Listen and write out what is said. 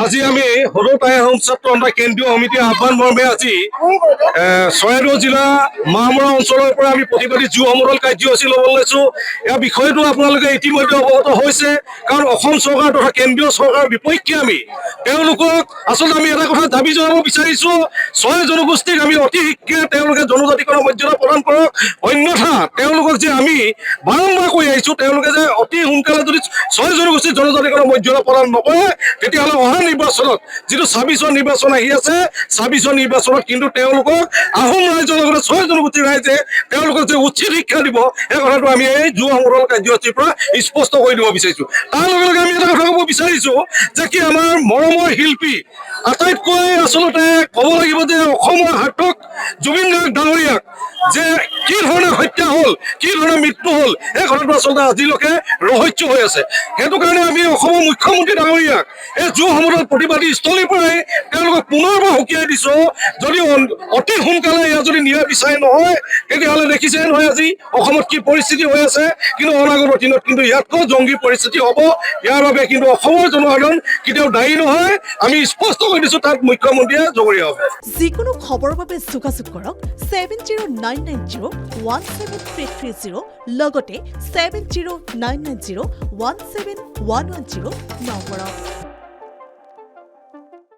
আজি আমি সদৌ টাই আহোম ছাত্ৰ সন্থা কেন্দ্ৰীয় সমিতিৰ আহ্বান মৰ্মে আজি চৰাইদেউ জিলা মাহমৰা অঞ্চলৰ পৰা আমি প্ৰতিবাদী জুই সমদল কাৰ্যসূচী ল'ব লৈছো। ইয়াৰ বিষয়টো আপোনালোকে ইতিমধ্যে অৱগত হৈছে, কাৰণ অসম চৰকাৰ তথা কেন্দ্ৰীয় চৰকাৰৰ বিপক্ষে আমি তেওঁলোকক আচলতে আমি এটা কথা দাবী জনাব বিচাৰিছো, ছয় জনগোষ্ঠীক আমি অতি শীঘ্ৰে তেওঁলোকে জনজাতিকৰণৰ মৰ্যাদা প্ৰদান কৰক, অন্যথা তেওঁলোকক যে আমি বাৰম্বাৰ কৈ আহিছো তেওঁলোকে যে অতি সোনকালে যদি ছয় জনগোষ্ঠীৰ জনজাতিকৰণৰ মৰ্যাদা প্ৰদান নকৰে তেতিয়াহ'লে অহা নিৰ্বাচনত যিটো 26ৰ নিৰ্বাচন আহি আছে 26ৰ নিৰ্বাচনত কিন্তু তেওঁলোকক আহোম ৰাইজৰ লগতে ছয় জনগোষ্ঠীৰ ৰাইজে তেওঁলোকক যে উচিত শিক্ষা দিব এই কথাটো আমি এই যুৱ সমদল কাৰ্যসূচীৰ পৰা স্পষ্ট কৰি দিব বিচাৰিছো। তাৰ লগে লগে আমি এটা কথা ক'ব বিচাৰিছো যে কি আমাৰ মৰমৰ শিল্পী আটাইতকৈ আচলতে ক'ব লাগিব যে অসমৰ হাৰ্টক জুবিন গাৰ্গ ডাঙৰীয়াক যে কি ধৰণে হত্যা হ'ল, কি ধৰণে মৃত্যু হ'ল, এই কথাটো আচলতে আজিলৈকে ৰহস্য হৈ আছে। সেইটো কাৰণে আমি অসমৰ মুখ্যমন্ত্ৰী ডাঙৰীয়াক এই যুৱ সমদল প্ৰতিবাদী স্থলীৰ পৰাই তেওঁলোকক পুনৰবাৰ সকীয়াই দিছো, যদি অতি সোনকালে ইয়াত যদি ন্যায় বিচাৰ নহয় তেতিয়াহ'লে দেখিছে নহয় আজি অসমত কি পৰিস্থিতি হৈ আছে, কিন্তু অনাগত দিনত কিন্তু ইয়াতকৈ জংগী পৰিস্থিতি হ'ব। ইয়াৰ বাবে কিন্তু অসমৰ জনসাধাৰণ কেতিয়াও দায়ী নহয়, আমি স্পষ্ট কৰি দিছো, তাত মুখ্যমন্ত্ৰীয়ে জগৰীয়া হ'ব। যিকোনো খবৰৰ বাবে যোগাযোগ কৰক 7099017330 লগতে 7099017110 নম্বৰত।